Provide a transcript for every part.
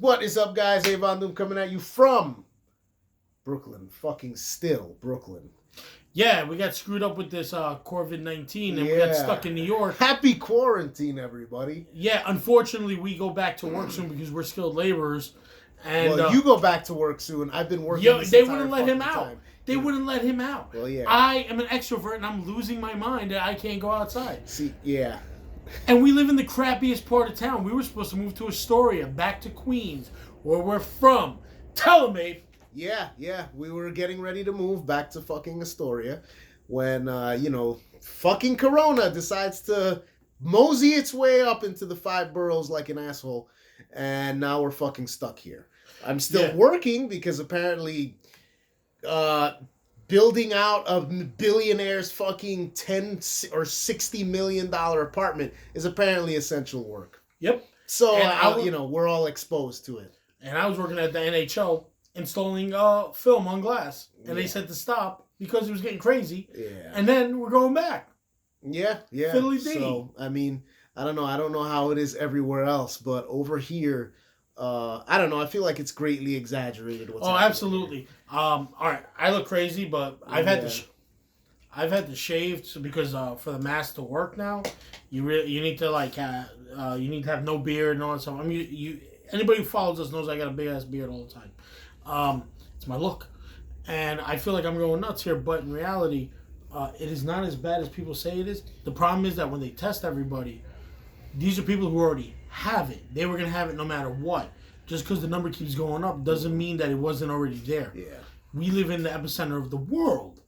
What is up, guys? Avon Doom coming at you from Brooklyn. Fucking still Brooklyn. Yeah, we got screwed up with this COVID-19 and we got stuck in New York. Happy quarantine, everybody. Yeah, unfortunately, we go back to work soon because we're skilled laborers. And well, you go back to work soon. I've been working. They wouldn't let him out. They wouldn't let him out. Well, yeah. I am an extrovert and I'm losing my mind that I can't go outside. See, yeah. And we live in the crappiest part of town. We were supposed to move to Astoria, back to Queens, where we're from. Tell them, Abe. Yeah. We were getting ready to move back to fucking Astoria when, fucking Corona decides to mosey its way up into the 5 boroughs like an asshole. And now we're fucking stuck here. I'm still working because apparently building out a billionaire's fucking $10 or $60 million apartment is apparently essential work. Yep. So, we're all exposed to it. And I was working at the NHL installing film on glass. And they said to stop because it was getting crazy. Yeah. And then we're going back. Yeah. Fiddly-dee. So, I mean, I don't know. I don't know how it is everywhere else, but over here, I don't know. I feel like it's greatly exaggerated. Absolutely. All right. I look crazy, but I've had to shave because for the mask to work now, you need to you need to have no beard and all that stuff. I mean, anybody who follows us knows I got a big ass beard all the time. It's my look, and I feel like I'm going nuts here, but in reality, it is not as bad as people say it is. The problem is that when they test everybody, these are people who already have it. They were going to have it no matter what. Just because the number keeps going up doesn't mean that it wasn't already there. Yeah. We live in the epicenter of the world.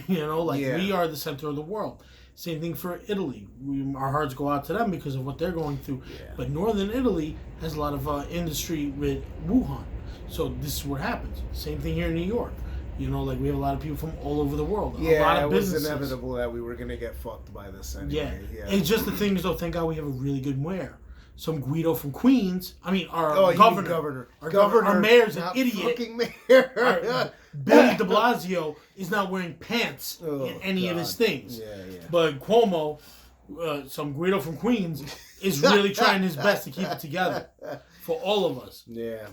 We are the center of the world. Same thing for Italy. Our hearts go out to them because of what they're going through. Yeah. But northern Italy has a lot of industry with Wuhan. So this is what happens. Same thing here in New York. We have a lot of people from all over the world. Yeah, a lot of it businesses. was inevitable that we were going to get fucked by this anyway. Yeah. It's just the thing is, though, thank God we have a really good mayor. Some Guido from Queens. I mean, our governor. Our mayor's an idiot. Fucking mayor. Billy de Blasio is not wearing pants in any of his things. Yeah. But Cuomo, some Guido from Queens, is really trying his best to keep it together for all of us. Yeah.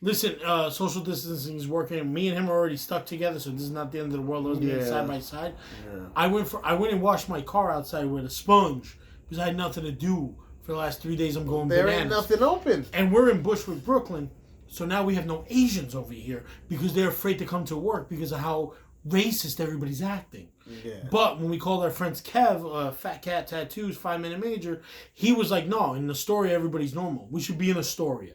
Listen, social distancing is working. Me and him are already stuck together, so this is not the end of the world. Let's be side by side. Yeah. I went and washed my car outside with a sponge because I had nothing to do. For the last 3 days, I'm going bananas. There ain't nothing open. And we're in Bushwick, Brooklyn, so now we have no Asians over here because they're afraid to come to work because of how racist everybody's acting. Yeah. But when we called our friends Kev, Fat Cat Tattoos, 5 Minute Major, he was like, no, in Astoria, everybody's normal. We should be in Astoria.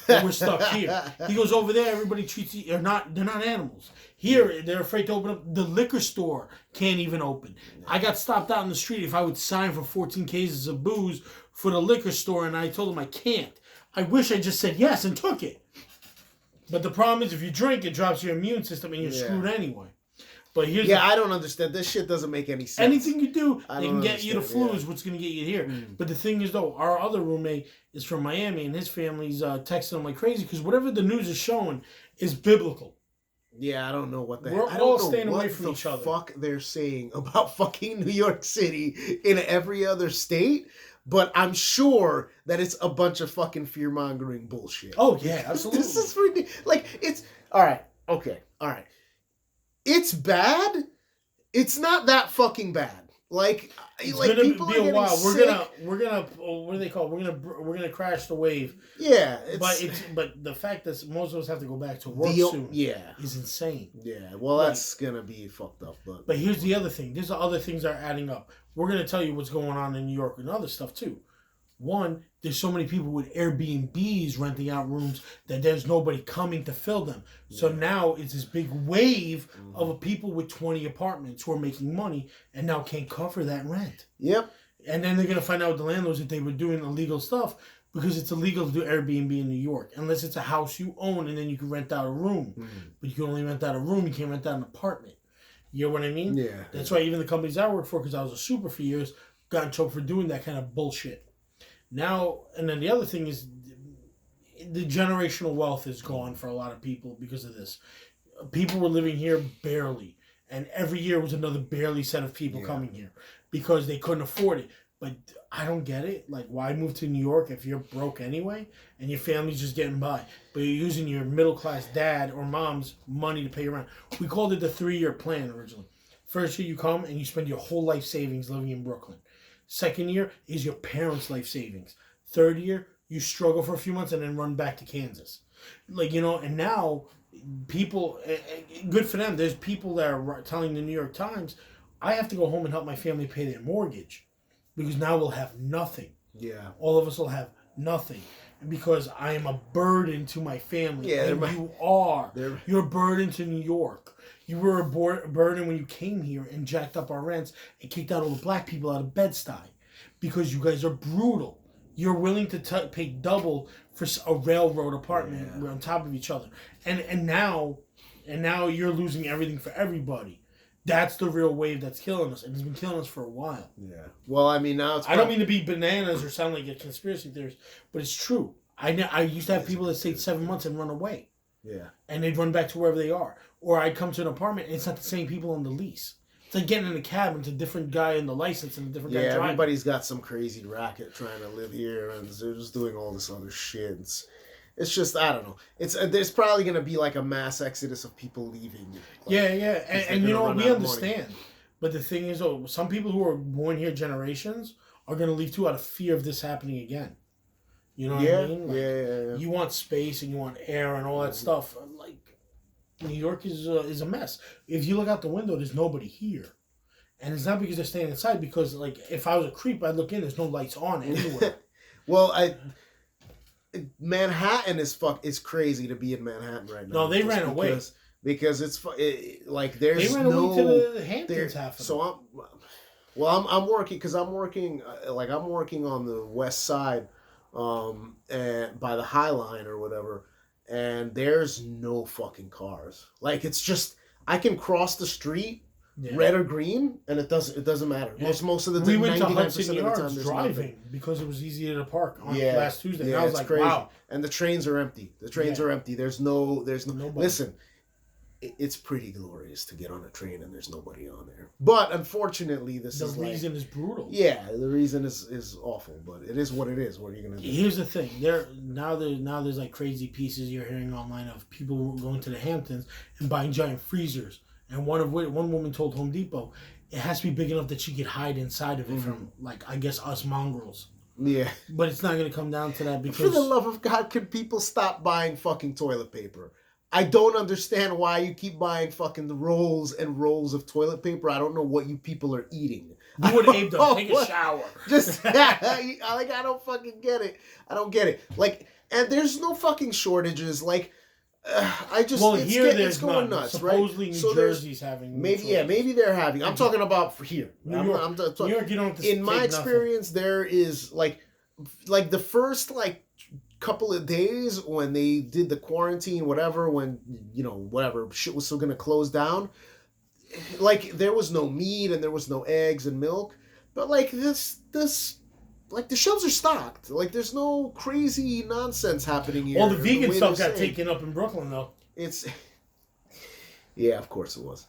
But we're stuck here. He goes, over there, everybody treats you, they're not animals. Here, they're afraid to open up. The liquor store can't even open. I got stopped out in the street if I would sign for 14 cases of booze for the liquor store, and I told him I can't. I wish I just said yes and took it. But the problem is if you drink, it drops your immune system and you're screwed anyway. But here's I don't understand. This shit doesn't make any sense. Anything you do, they can get you the flu is what's going to get you here. But the thing is, though, our other roommate is from Miami, and his family's texting him like crazy because whatever the news is showing is biblical. Yeah, I don't know what We're all staying away from each other. Fuck they're saying about fucking New York City in every other state, but I'm sure that it's a bunch of fucking fear-mongering bullshit. Oh, yeah, absolutely. This is ridiculous. Like, it's... All right. It's bad. It's not that fucking bad. It's gonna people be a while. We're gonna what do they call it? We're gonna crash the wave. Yeah, but the fact that most of us have to go back to work soon is insane. Yeah, well, that's gonna be fucked up. But here's the other thing. There's other things that are adding up. We're gonna tell you what's going on in New York and other stuff too. One, there's so many people with Airbnbs renting out rooms that there's nobody coming to fill them. So now it's this big wave of people with 20 apartments who are making money and now can't cover that rent. Yep. And then they're going to find out with the landlords that they were doing illegal stuff because it's illegal to do Airbnb in New York. Unless it's a house you own and then you can rent out a room. But you can only rent out a room. You can't rent out an apartment. You know what I mean? Yeah. That's why even the companies I worked for, because I was a super for years, got in trouble for doing that kind of bullshit. Now, and then the other thing is the generational wealth is gone for a lot of people because of this. People were living here barely, and every year was another barely set of people coming here because they couldn't afford it. But I don't get it. Like, why move to New York if you're broke anyway and your family's just getting by? But you're using your middle-class dad or mom's money to pay your rent. We called it the 3-year plan originally. First year you come and you spend your whole life savings living in Brooklyn. Second year is your parents' life savings. Third year, you struggle for a few months and then run back to Kansas. Like, and now people, good for them, there's people that are telling the New York Times, I have to go home and help my family pay their mortgage. Because now we'll have nothing. Yeah. All of us will have nothing. Because I am a burden to my family. Yeah, and you are. You're a burden to New York. You were a burden when you came here and jacked up our rents and kicked out all the black people out of Bed-Stuy. Because you guys are brutal. You're willing to pay double for a railroad apartment on top of each other. And now you're losing everything for everybody. That's the real wave that's killing us, and it's been killing us for a while. Yeah. Well, I mean, now it's... I don't mean to be bananas or sound like a conspiracy theorist, but it's true. I used to have people that stayed 7 months and run away. Yeah. And they'd run back to wherever they are. Or I'd come to an apartment, and it's not the same people on the lease. It's like getting in a cab, and it's a different guy in the license and a different guy driving. Everybody's got some crazy racket trying to live here, and they're just doing all this other shit. It's just, I don't know. There's probably going to be like a mass exodus of people leaving. Like, and we understand. But the thing is, some people who are born here generations are going to leave too out of fear of this happening again. You know what I mean? Like, yeah. You want space and you want air and all that stuff. Like, New York is a mess. If you look out the window, there's nobody here. And it's not because they're staying inside, because, like, if I was a creep, I'd look in, there's no lights on anywhere. Well, Manhattan is crazy to be in Manhattan right now. No, they ran away because there's they ran away to the Hamptons half of so I'm working because I'm working on the west side, and by the High Line or whatever, and there's no fucking cars. Like, it's just I can cross the street. Yeah. Red or green, and it doesn't matter. Yeah. Most of the time, we went to Hudson Yards driving because it was easier to park on last Tuesday. Yeah, and I was like, crazy. Wow. And the trains are empty. Are empty. There's no. Nobody. Listen, it's pretty glorious to get on a train and there's nobody on there. But unfortunately, the reason is brutal. Yeah, the reason is awful, but it is what it is. What are you gonna do? Here's the thing: now there's like crazy pieces you're hearing online of people going to the Hamptons and buying giant freezers. And one woman told Home Depot it has to be big enough that she could hide inside of it from, like, I guess, us mongrels. Yeah. But it's not going to come down to that because... For the love of God, can people stop buying fucking toilet paper? I don't understand why you keep buying fucking rolls and rolls of toilet paper. I don't know what you people are eating. You would Abe though. Take a shower. I don't fucking get it. I don't get it. Like, and there's no fucking shortages. Like... there's going none. nuts, Supposedly right? New Jersey's having maybe they're having. I'm talking about for here. New York, you don't have to in my experience, there is like the first couple of days when they did the quarantine, whatever, when whatever shit was still gonna close down. Like, there was no meat and there was no eggs and milk, but like this. Like, the shelves are stocked. Like, there's no crazy nonsense happening here. All the vegan stuff got taken up in Brooklyn, though. Yeah, of course it was.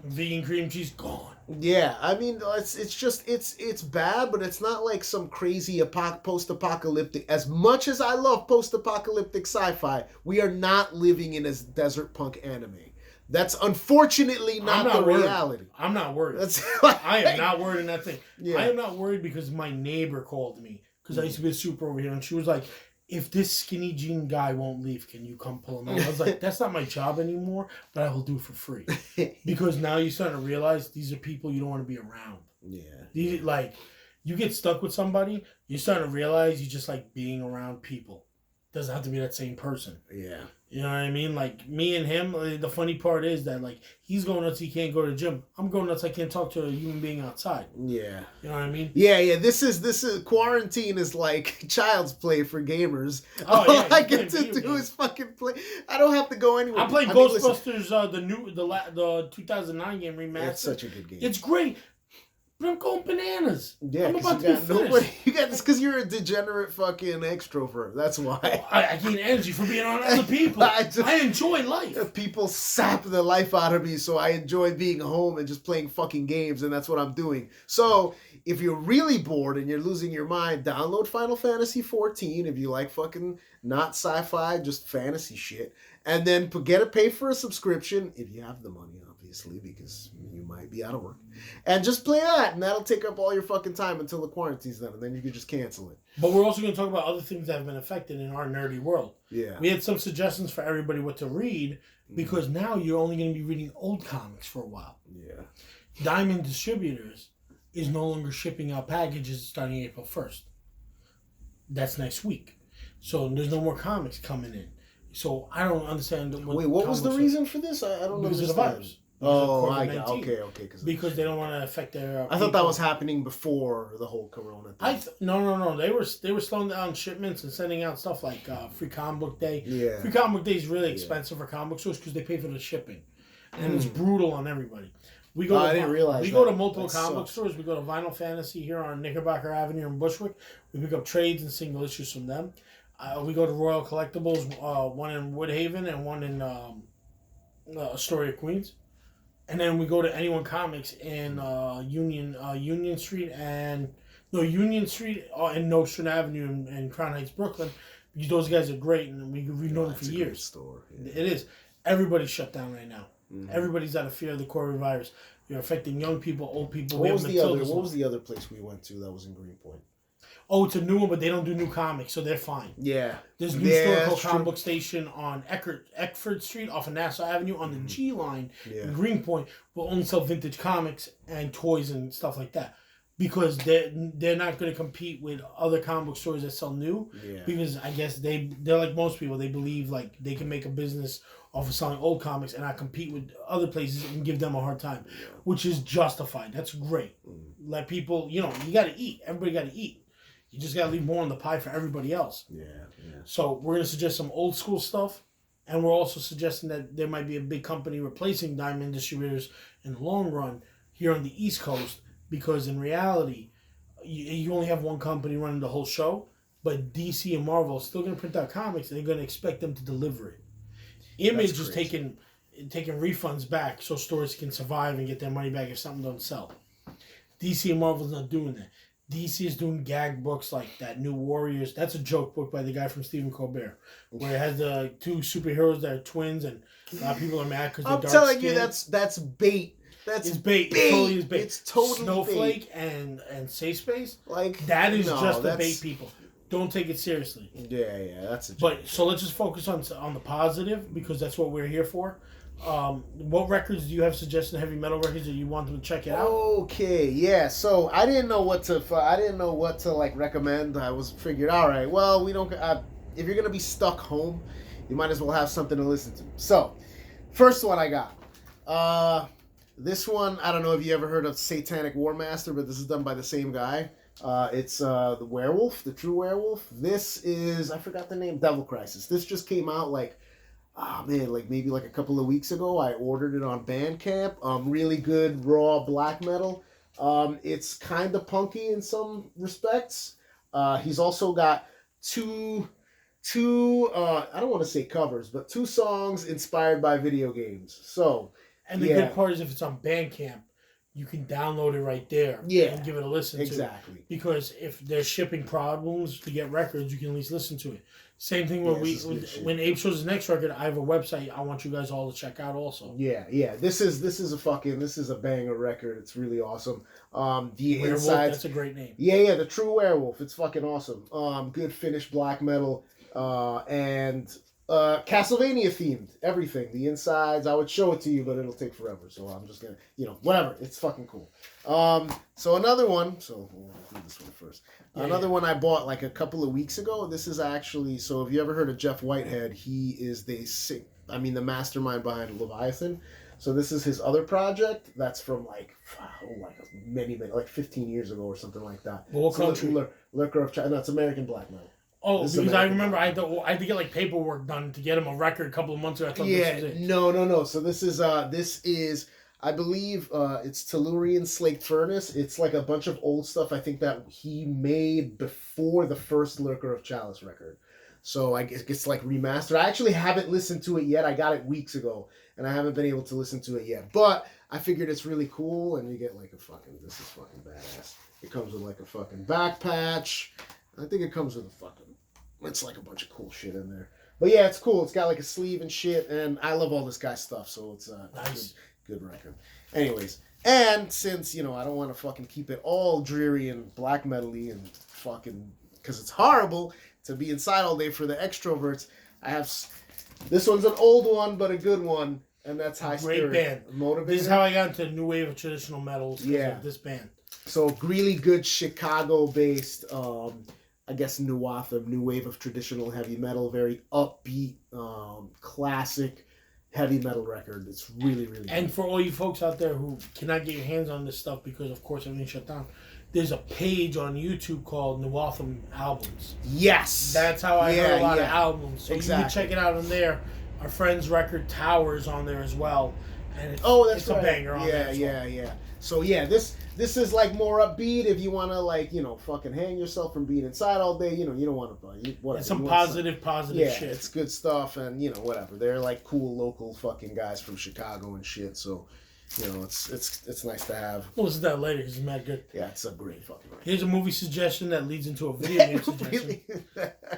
Vegan cream cheese gone. Yeah, I mean, it's bad, but it's not like some crazy post-apocalyptic. As much as I love post-apocalyptic sci-fi, we are not living in a desert punk anime. That's unfortunately not the reality. I'm not worried. I am not worried in that thing. Yeah. I am not worried because my neighbor called me because I used to be a super over here, and she was like, if this skinny jean guy won't leave, can you come pull him out? I was like, that's not my job anymore, but I will do it for free. Because now you're starting to realize these are people you don't want to be around. Yeah. Like, you get stuck with somebody, you're starting to realize you just like being around people. Doesn't have to be that same person. Yeah. You know what I mean? Like, me and him, the funny part is that, like, he's going nuts, he can't go to the gym. I'm going nuts, I can't talk to a human being outside. Yeah. You know what I mean? Yeah. This is quarantine is like child's play for gamers. All I get to do is fucking play. I don't have to go anywhere. I played Ghostbusters, the 2009 game remastered. That's such a good game. It's great. But I'm going bananas. Yeah, I'm about to be finished. You got this because you're a degenerate fucking extrovert. That's why. I gain energy from being around other people. I enjoy life. People sap the life out of me, so I enjoy being home and just playing fucking games, and that's what I'm doing. So if you're really bored and you're losing your mind, download Final Fantasy 14 if you like fucking not sci-fi, just fantasy shit. And then pay for a subscription if you have the money, obviously, because you might be out of work. And just play that, and that'll take up all your fucking time until the quarantine's done, and then you can just cancel it. But we're also going to talk about other things that have been affected in our nerdy world. Yeah. We had some suggestions for everybody what to read, because now you're only going to be reading old comics for a while. Yeah. Diamond Distributors is no longer shipping out packages starting April 1st. That's next week. So there's no more comics coming in. So I don't understand. Wait, what was the reason for this? I don't know. Because of the virus. Okay. Because they don't want to affect their. I thought that was happening before the whole Corona thing. No. They were slowing down shipments and sending out stuff like Free Comic Book Day. Yeah. Free Comic Book Day is really expensive for comic book stores because they pay for the shipping, and it's brutal on everybody. We go. I didn't realize. We go to multiple comic book stores. We go to Vinyl Fantasy here on Knickerbocker Avenue in Bushwick. We pick up trades and single issues from them. We go to Royal Collectibles, one in Woodhaven and one in Astoria, Queens. And then we go to Anyone Comics in Union Street and Nostrand Avenue and Crown Heights, Brooklyn, because those guys are great and we've known them for years. Store. Yeah. It is. Everybody's shut down right now. Mm-hmm. Everybody's out of fear of the coronavirus. You're affecting young people, old people. What was the other place we went to that was in Greenpoint? Oh, it's a new one, but they don't do new comics, so they're fine. Yeah. There's a new store called Comic Book Station on Eckford Street off of Nassau Avenue on the G line in Greenpoint. Will only sell vintage comics and toys and stuff like that. Because they're not going to compete with other comic book stores that sell new. Yeah. Because I guess they're like most people. They believe like they can make a business off of selling old comics and not compete with other places and give them a hard time. Yeah. Which is justified. That's great. Let people, you got to eat. Everybody got to eat. You just got to leave more on the pie for everybody else. Yeah. So we're going to suggest some old school stuff. And we're also suggesting that there might be a big company replacing Diamond Distributors in the long run here on the East Coast. Because in reality, you only have one company running the whole show. But DC and Marvel are still going to print out comics. And they're going to expect them to deliver it. Image is taking refunds back so stores can survive and get their money back if something don't sell. DC and Marvel's not doing that. DC is doing gag books like that New Warriors. That's a joke book by the guy from Stephen Colbert, where it has the two superheroes that are twins, and a lot of people are mad because they're dark skin. I'm telling you, that's bait. It's bait. It totally is bait. It's totally Snowflake bait. and Safe Space. Like that is just the bait, people. Don't take it seriously. Yeah, that's a joke. But so let's just focus on the positive because that's what we're here for. What records do you have suggested, heavy metal records that you want them to check it out? Okay, yeah. So I didn't know what to like recommend. I was figured, all right, well, we don't. If you're gonna be stuck home, you might as well have something to listen to. So, first one I got. This one, I don't know if you ever heard of Satanic War Master, but this is done by the same guy. It's the Werewolf, the True Werewolf. This is, I forgot the name, Devil Crisis. This just came out like maybe like a couple of weeks ago. I ordered it on Bandcamp. Really good raw black metal. It's kind of punky in some respects. He's also got two I don't want to say covers, but 2 songs inspired by video games. So, and the good part is if it's on Bandcamp, you can download it right there and give it a listen to. Exactly. Because if there's shipping problems to get records, you can at least listen to it. Same thing when Abe shows his next record, I have a website I want you guys all to check out also. Yeah. This is a banger record. It's really awesome. The Werewolf, inside, that's a great name. Yeah, the True Werewolf. It's fucking awesome. Good Finnish black metal. And Castlevania themed, everything. The insides, I would show it to you, but it'll take forever. So I'm just gonna, whatever. It's fucking cool. So another one. So we'll do this one first. Another one I bought like a couple of weeks ago. This is actually. So have you ever heard of Jeff Whitehead? He is the mastermind behind Leviathan. So this is his other project. That's from many, like 15 years ago or something like that. Well, what country? Lurker of China. No, it's American black metal. Oh, because I remember I had to get like paperwork done to get him a record a couple of months ago. I thought this was it. No. So this is I believe it's Tellurian Slaked Furnace. It's like a bunch of old stuff I think that he made before the first Lurker of Chalice record. So I guess it's like remastered. I actually haven't listened to it yet. I got it weeks ago, and I haven't been able to listen to it yet. But I figured it's really cool, and you get like this is fucking badass. It comes with like a fucking back patch. I think it comes with it's like a bunch of cool shit in there. But yeah, it's cool. It's got like a sleeve and shit, and I love all this guy's stuff, so it's nice. Good record. Anyways, and since, I don't want to fucking keep it all dreary and black metal-y and fucking, because it's horrible to be inside all day for the extroverts, I have, this one's an old one, but a good one, and that's High Spirit. Great band. Motivator. This is how I got into new wave of traditional metals. Yeah. Of this band. So really good Chicago-based, I guess new wave of traditional heavy metal, very upbeat, classic heavy metal record. It's really, really And good. for all you folks out there who cannot get your hands on this stuff because, of course, everything's shut down, there's a page on YouTube called Nuotham Albums. Yes! That's how I heard a lot of albums. So exactly. You can check it out on there. Our friend's record Towers on there as well. And it's, that's right. A banger on there. Yeah. So yeah, this is like more upbeat if you want to fucking hang yourself from being inside all day. You don't want to whatever. It's some positive shit. It's good stuff, and whatever. They're like cool local fucking guys from Chicago and shit. So it's nice to have. We'll listen to that later because it's mad good. Yeah, it's a great fucking record. Here's a movie suggestion that leads into a video game suggestion.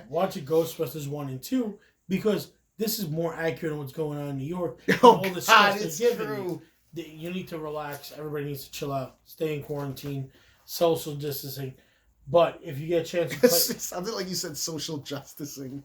Watch it, Ghostbusters 1 and 2, because this is more accurate on what's going on in New York. All the stress it's true. You need to relax. Everybody needs to chill out. Stay in quarantine. Social distancing. But if you get a chance to play... It sounded like you said social justicing.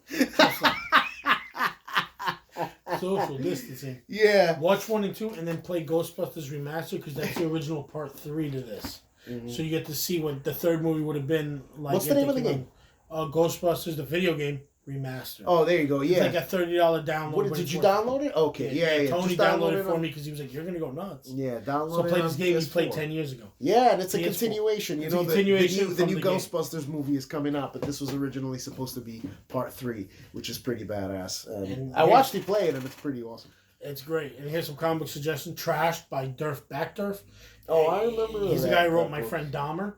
Social distancing. Yeah. Watch 1 and 2 and then play Ghostbusters Remastered because that's the original part 3 to this. Mm-hmm. So you get to see what the third movie would have been like. What's the name of the game? Ghostbusters, the video game, remastered. Oh, there you go. Yeah. It's like a $30 download. Did you download it? Okay. Yeah. Tony downloaded it for me because he was like, "You're gonna go nuts." Yeah, download it. So play this game PS4. we played 10 years ago. Yeah, and it's a continuation. It's a continuation the new Ghostbusters movie is coming out, but this was originally supposed to be part 3, which is pretty badass. And I watched you play it, and it's pretty awesome. It's great. And here's some comic book suggestion: Trashed by Durf Backdurf. Oh, I remember. He's the guy who wrote My Friend Dahmer.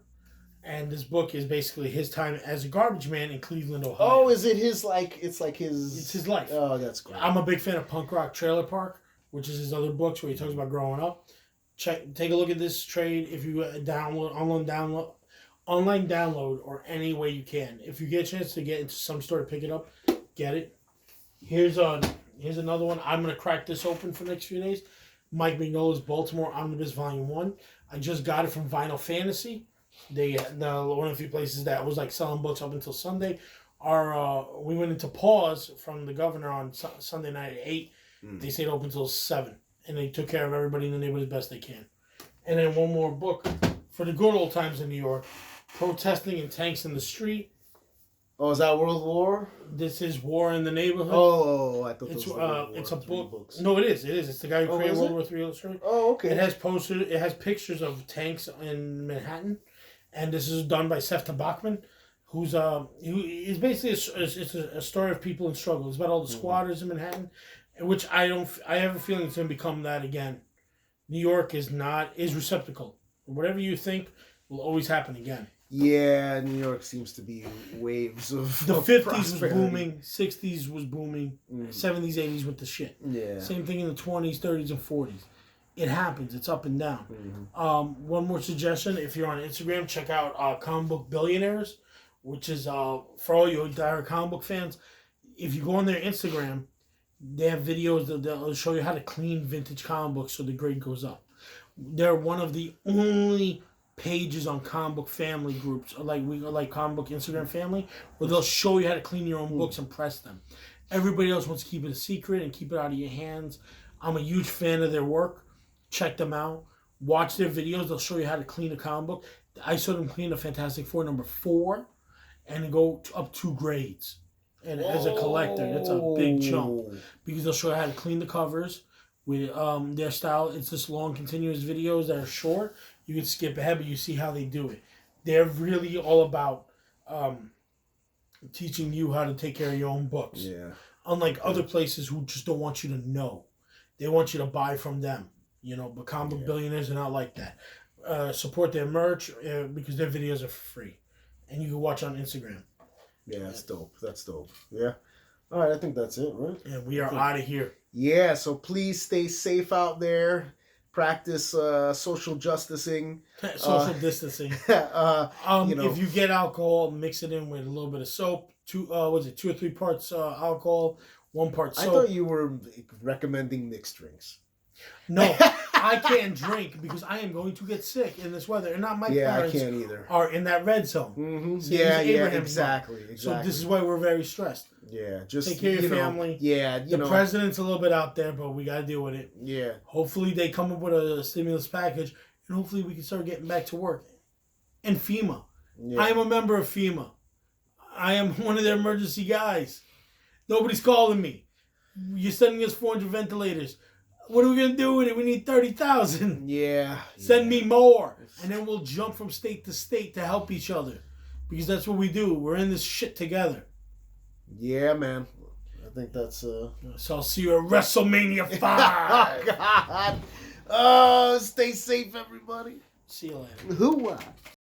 And this book is basically his time as a garbage man in Cleveland, Ohio. Oh, is it his, it's his... It's his life. Oh, that's great. I'm a big fan of Punk Rock Trailer Park, which is his other books where he talks about growing up. Take a look at this trade if you online download, or any way you can. If you get a chance to get into some store to pick it up, get it. Here's another one. I'm going to crack this open for the next few days. Mike Mignola's Baltimore Omnibus Volume 1. I just got it from Vinyl Fantasy. One of the few places that was like selling books up until Sunday. We went into pause from the governor on Sunday night at 8. They stayed open until 7, and they took care of everybody in the neighborhood as best they can. And then one more book for the good old times in New York: Protesting and Tanks in the Street. Oh, is that World War? This is War in the Neighborhood. Oh, I thought it's a book. Books. No, it is. It's the guy who created World War III illustrated. Oh, okay. It has posters. It has pictures of tanks in Manhattan. And this is done by Sefta Bachman, who is basically a story of people in struggle. It's about all the squatters in Manhattan, which I have a feeling it's going to become that again. New York is receptacle. Whatever you think will always happen again. Yeah, New York seems to be waves of the 50s was booming, 60s was booming, 70s, 80s with the shit. Yeah. Same thing in the 20s, 30s, and 40s. It happens. It's up and down. Mm-hmm. One more suggestion: if you're on Instagram, check out Comic Book Billionaires, which is for all you direct comic book fans. If you go on their Instagram, they have videos that'll show you how to clean vintage comic books so the grade goes up. They're one of the only pages on comic book family groups, like comic book Instagram family, where they'll show you how to clean your own books and press them. Everybody else wants to keep it a secret and keep it out of your hands. I'm a huge fan of their work. Check them out. Watch their videos. They'll show you how to clean a comic book. I saw them clean the Fantastic Four #4 and go up 2 grades. And as a collector, that's a big jump. Because they'll show you how to clean the covers with their style. It's just long, continuous videos that are short. You can skip ahead, but you see how they do it. They're really all about teaching you how to take care of your own books. Yeah. Unlike other places who just don't want you to know. They want you to buy from them. But comic book billionaires are not like that. Support their merch because their videos are free. And you can watch on Instagram. Yeah, that's dope. That's dope. Yeah. All right, I think that's it, right? And we are out of here. Yeah, so please stay safe out there. Practice social justicing. Social distancing. If you get alcohol, mix it in with a little bit of soap. 2 or 3 parts alcohol, 1 part soap. I thought you were recommending mixed drinks. No, I can't drink because I am going to get sick in this weather, and not my parents. I can't either. Are in that red zone. Mm-hmm. So Exactly. So this is why we're very stressed. Yeah, just take care of your family. The president's a little bit out there, but we got to deal with it. Yeah. Hopefully they come up with a stimulus package, and hopefully we can start getting back to work. And FEMA. Yeah. I am a member of FEMA. I am one of their emergency guys. Nobody's calling me. You're sending us 400 ventilators. What are we going to do with it? We need 30,000. Yeah. Send me more. And then we'll jump from state to state to help each other. Because that's what we do. We're in this shit together. Yeah, man. I think that's... So I'll see you at WrestleMania 5. Oh, God. Oh, stay safe, everybody. See you later. Hoo-ah.